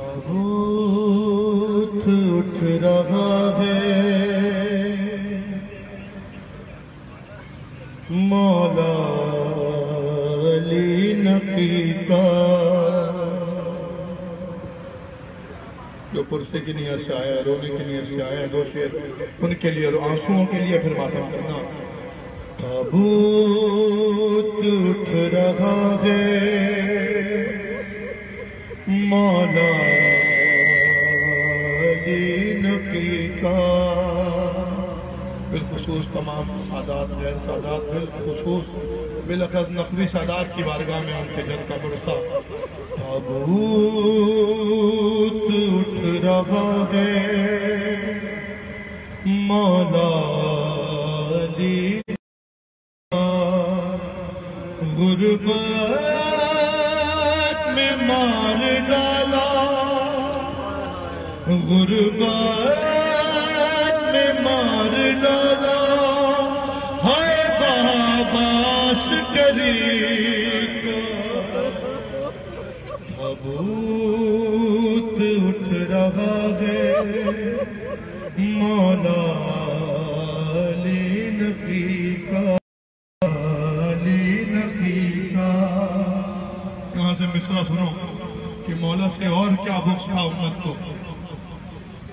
تابوت اٹھ رہا ہے مولا علی نقی کا، جو پرسے کی نیت سے آیا، رونے کی نیت سے آیا، دو شعر ان کے لیے اور آنسوؤں کے لیے پھر ماتم کرنا۔ تابوت اٹھ رہا ہے مولا علی نقی کا، بالخصوص تمام سادات غیر سادات، بالخصوص بالاخص نقوی سادات کی بارگاہ میں ان کے جد کا برسا۔ تابوت اٹھ رہا ہے مولا علی کا، غربت میں مار ڈالا، غربت میں مار ڈالا، ہائے بابا عسکری کا۔ تابوت اٹھ رہا ہے مولا علی نقی کا، علی نقی کا۔ یہاں سے مصرع سنو کہ مولا سے اور کیا بخش تھا امت کو۔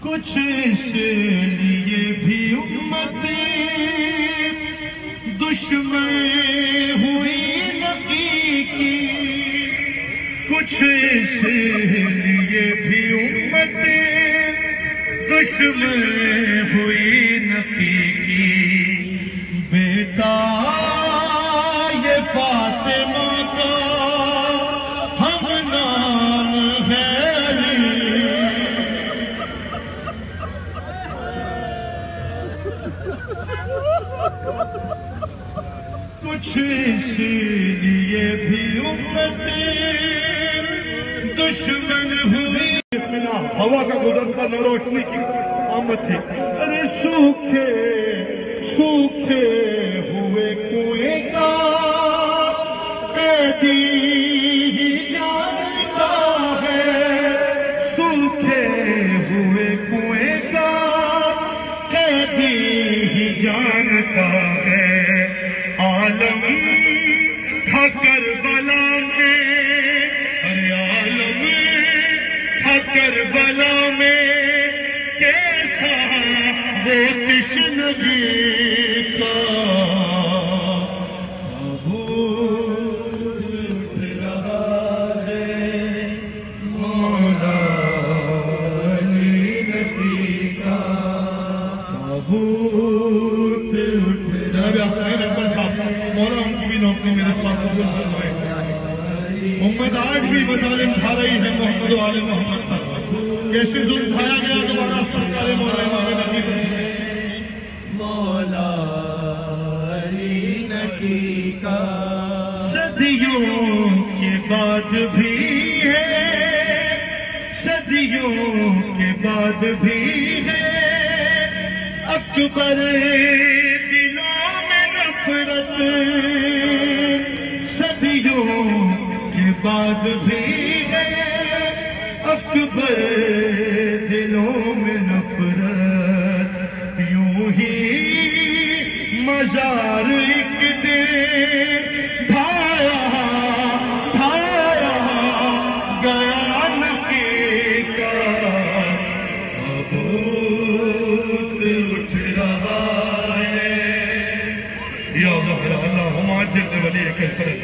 کچھ اس لیے بھی امتی دشمن ہوئی نقی کی، کچھ اس لیے بھی امتی دشمن ہوئی نقی کی۔ بیٹا یہ فاطمہ کا ہم نام ہے علی، کچھ اس لیے بھی امتی دشمن ہوئی۔ ہوا کا گزرتا نہ روشنی کی آمد تھی۔ ارے سوکھے سوکھے ہوئے کنویں کا قیدی ہی جانتا ہے، سوکھے ہوئے کنویں کا قیدی ہی جانتا ہے۔ عالم تھا کربلا میں، ارے عالم تھا کربلا میں، کیسا وہ تشنگی کا۔ تابوت اٹھ رہا ہے مولا علی نقی کا، تابوت اٹھ رہا ہے۔ مولا ان کی بھی نوکری میرے ساتھ قبول فرمائے۔ امت آج بھی مظالم کھا رہی ہے محمد و آل محمد پر، کیسے ظلم کھایا گیا دوبارہ سرکار مولا امام نقی پر۔ مولا علی نقی کا صدیوں کے بعد بھی ہے، صدیوں کے بعد بھی ہے اکبر صدیوں کے بعد بھی ہے اکبر دلوں میں نفرت، یوں ہی مزار ایک دن ڈھایا گیا نقی کا۔ تابوت اٹھ رہا ہے یا ظہر اللہم عجل ولیک الفرج،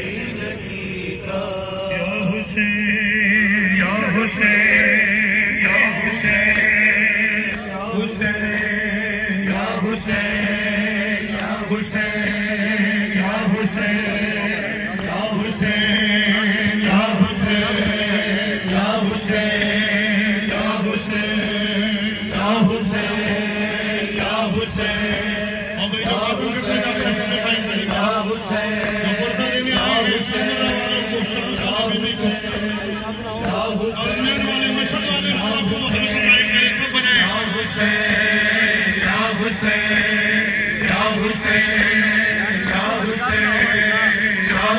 یا حسین یا حسین یا حسین یا حسین یا حسین یا حسین یا حسین یا حسین یا حسین یا حسین یا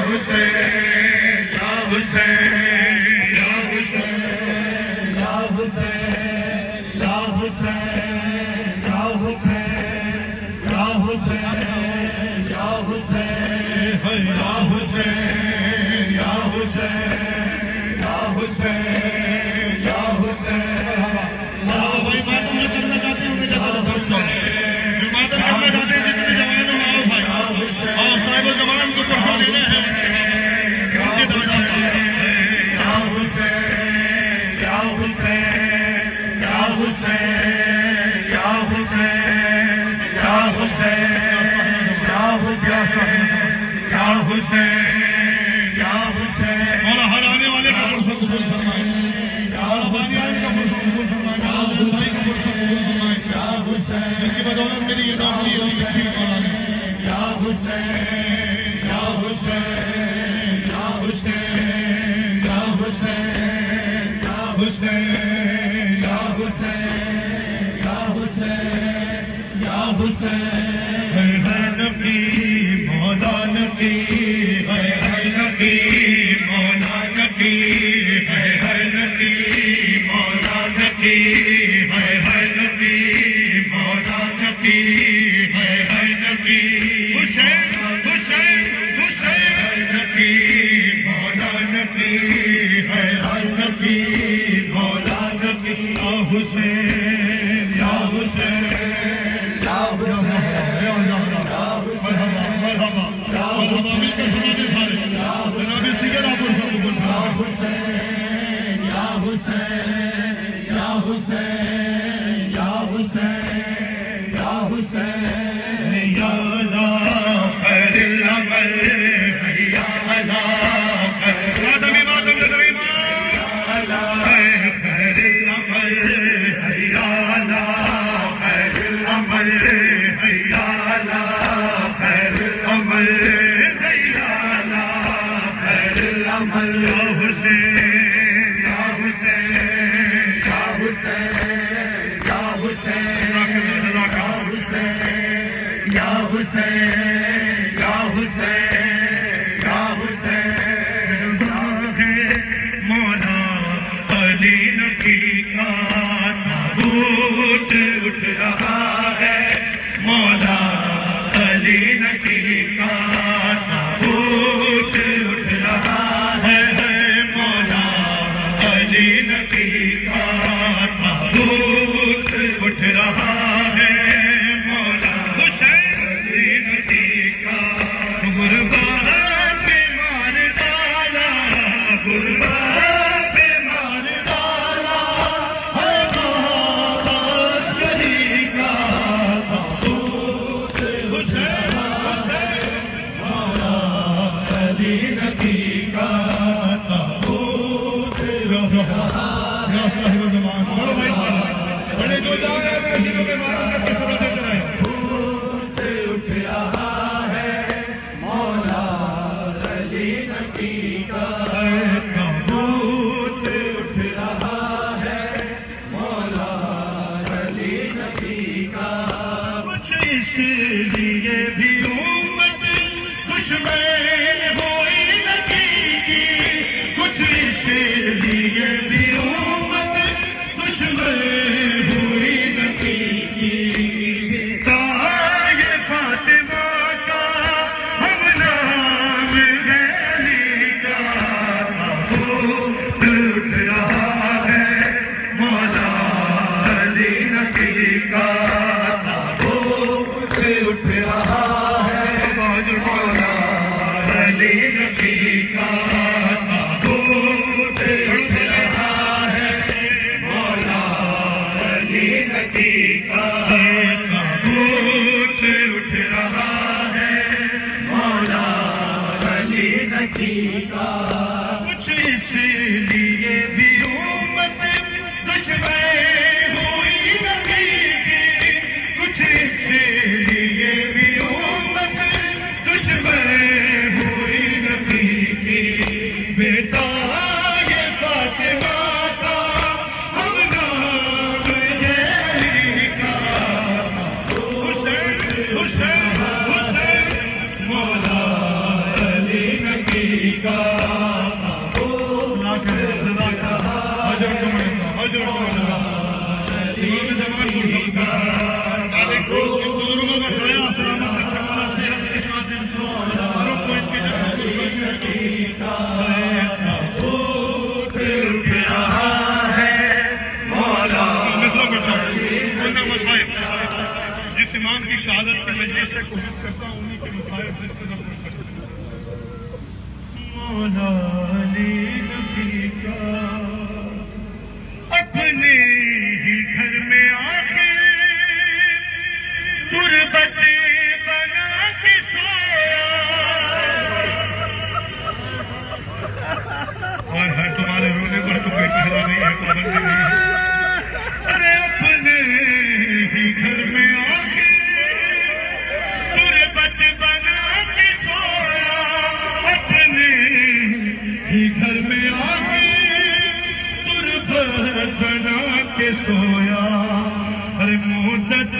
حسین یا حسین یا حسین۔ حسین یا حسین یا حسین یا حسین یا حسین یا حسین یا حسین یا حسین مرحبا بھائی ماتم جو کرنا چاہتے ہیں انہیں جگہ رکھو جو ماتم کرنا چاہتے ہیں جتنے جوان ہو آؤ بھائی آؤ صاحب زمان کو پرسا لینا ہے یا حسین یا حسین یا حسین یا حسین یا حسین یا حسین یا حسین یا حسین مولا ہر آنے والے کا پرسا قبول فرمائے یا ربانی آنے کا پرسا قبول فرمائے یا عبد بھائی کا پرسا قبول فرمائے یا حسین جن کی بدولت میری یہ نوکری اور لکھی مولا نے یا حسین یا حسین یا حسین یا حسین یا حسین یا حسین یا حسین یا حسین ہے نبی مولا نبی ہے نبی مولا نبی ہے نبی مولا نبی ہے نبی مولا نبی ہے نبی حسین حسین حسین نبی مولا نبی ہے نبی مولا نبی یا حسین یا حسین یا حسین مرحبا مرحبا مرحبا مل کر سنانے سارے جناب سیگر آپ اور سب قبول یا حسین یا حسین یا حسین یا حسین یا حسین یا اللہ خیر العمل یا اللہ خیر ماتم ماتم ندریم یا اللہ خیر العمل یا اللہ خیر العمل یا اللہ خیر العمل یا اللہ خیر العمل یا حسین یا حسین یا حسین یا حسین یا حسین یا حسین یا حسین مولا علی نبی کا تابوت اٹھ رہا ہے مولا علی نبی کا تابوت اٹھ رہا ہے مولا علی نبی کا تابوت اٹھ رہا ہے مولا حسین علی نبی کا غربات پہ مار ڈالا غربات پہ مار ڈالا ہے محبت کری کا تابوت حسین حسین مولا علی نبی کا تابوت یا صاحب زمان بڑو بھائی صاحب بڑے جو جا رہے ہیں نصیبوں کے ماروں کے تصورہ دیتے رہے تابوت اٹھ رہا ہے مولا علی نبی کا تابوت اٹھ رہا ہے مولا علی نبی کا کچھ اس لیے بھی امت کچھ میں ہوئی نبی کی کچھ اس لیے بھی امت کچھ میں ہوئی نبی کی سے کوشش کرتا ہوں انہی کے مسائل جس قدر پڑھ سکتا ہوں. مولا علی نبی کا اپنے ہی گھر میں آخر تربت بنا کے سویا. اور تمہارے رونے پر تو کوئی پہرا نہیں ہے, پابندی نہیں ہے. ارے اپنے ہی گھر میں آخر تربت بنا کے سویا, اپنے ہی گھر میں آخر تربت بنا کے سویا. ارے مدت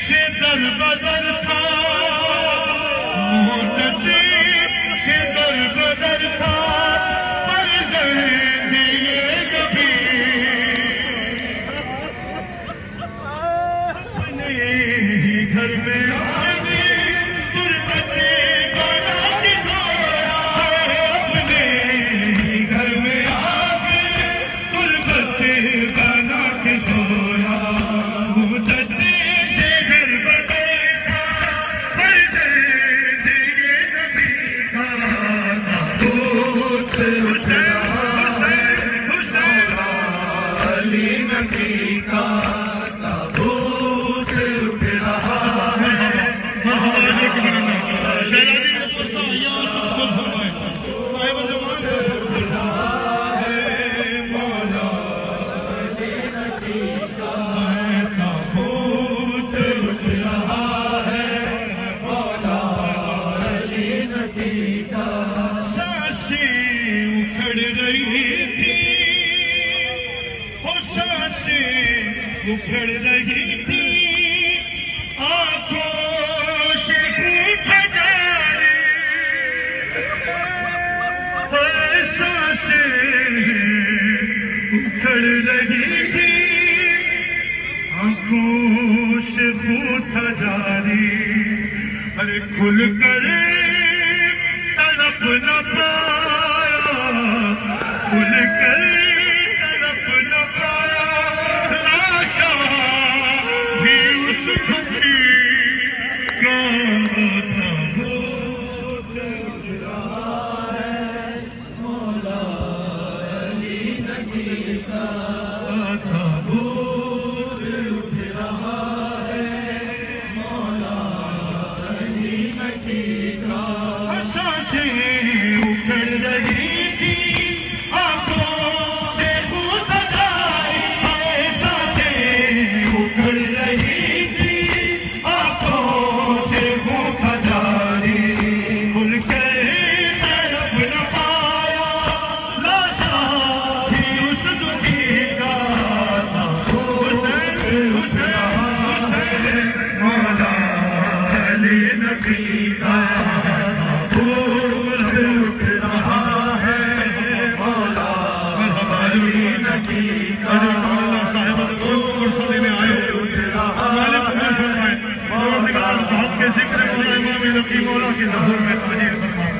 سے در بدر تھا, مدت سے در بدر تھا, فرزند یہ کبھی اپنے ہی گھر میں آگے تربت بنا کے سویا. اپنے ہی گھر میں آگے تربت بنا کے سویا. مدت سے در بدر تھا, فرزند یہ نبی کا تابوت علی نبی کا تابوت اٹھ رہا ہے. شہزادی نے پڑھتا یا سب کو فرمائے صاحب زمان کو فرمائے مولا علی نبی کا تابوت اٹھ رہا ہے. مولا علی نبی کا سانسیں اکھڑ رہی تھی, سانسیں اکھڑ رہی تھی, آنکھوں سے خون جاری. سانسیں اکھڑ رہی تھی, آنکھوں سے خون جاری. ارے کھل کر تڑپ نہ پایا, کھل کر تڑپ نہ پایا, لاشا بھی اس دکھی کا تابوت اٹھ رہا ہے. مولا علی نبی کا تابوت اٹھ رہا ہے. مولا علی نبی کا سانسیں اکھڑ رہی تھی, آنکھوں سے خون جاری. سانسیں اکھڑ رہی تھی, آنکھوں سے خون جاری. کھل کر تڑپ نہ پایا, لاشا بھی اس دکھی کا تابوت. حسین حسین حسین مولا علی نبی کا تابوت اٹھ رہا ہے. مولا علی نبی کا صاحب عرصہ دینے آئے مالک عمر فرمائے پروردگار بہت کے ذکر مولا امام نقی مولا کی ظہور میں تعجیل فرمائے.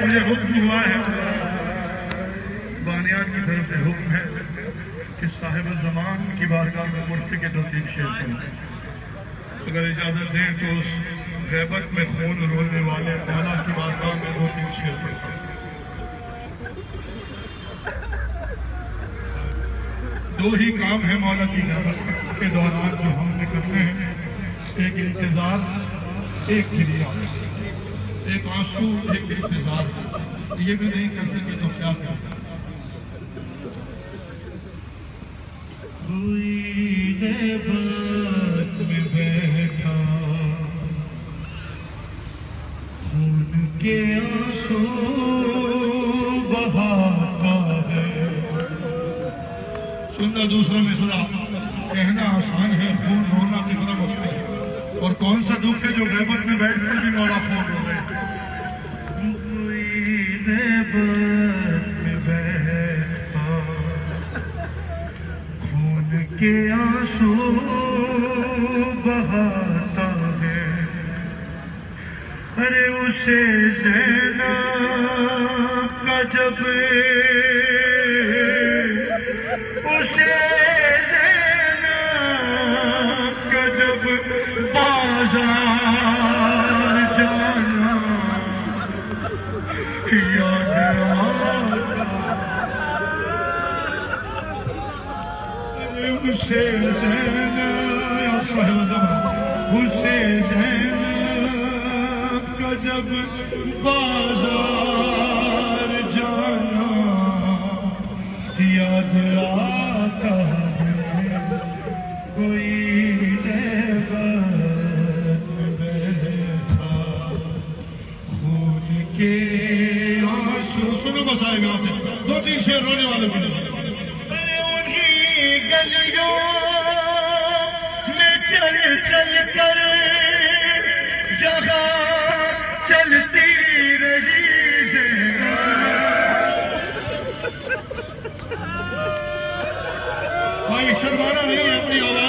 مجھے حکم ہوا ہے, بانیان کی طرف سے حکم ہے کہ صاحب الزمان کی بارگاہ میں مرسی کے 2-3 شعر پڑھیں. اگر اجازت دیں تو اس غیبت میں خون رولنے والے مولا کی بارگاہ میں 2-3 شعر پڑھیں. دو ہی کام ہیں مولا کی غیبت کے دوران جو ہم نے کرنے ہیں, ایک انتظار, ایک گریہ. ایک آنسو, ایک انتظار. یہ بھی نہیں کر سکے تو کیا کریں. کوئی غیبت میں بیٹھا خون کے آنسو بہاتا ہے. سننا دوسرا مصرع, کہنا آسان ہے, خون رونا کتنا مشکل ہے. اور کون سا دکھ ہے جو غیبت میں بیٹھ کر بھی مولا خون رو رہے ہیں. کوئی غیبت میں بیٹھا خون کے آنسو بہاتا ہے. ارے اسے زینب کا جب اسے زینب بازار جانا یاد آتا اسے زینب یا صاحب زمان اسے زینب کا جب بازار جانا یاد آتا ہے کوئی آئے گا دو تین شعر رونے والے بنے انہی گلیوں میں چل چل کر جہاں چلتی رہی زینب بھائی شرمانا نہیں ہے اپنی آواز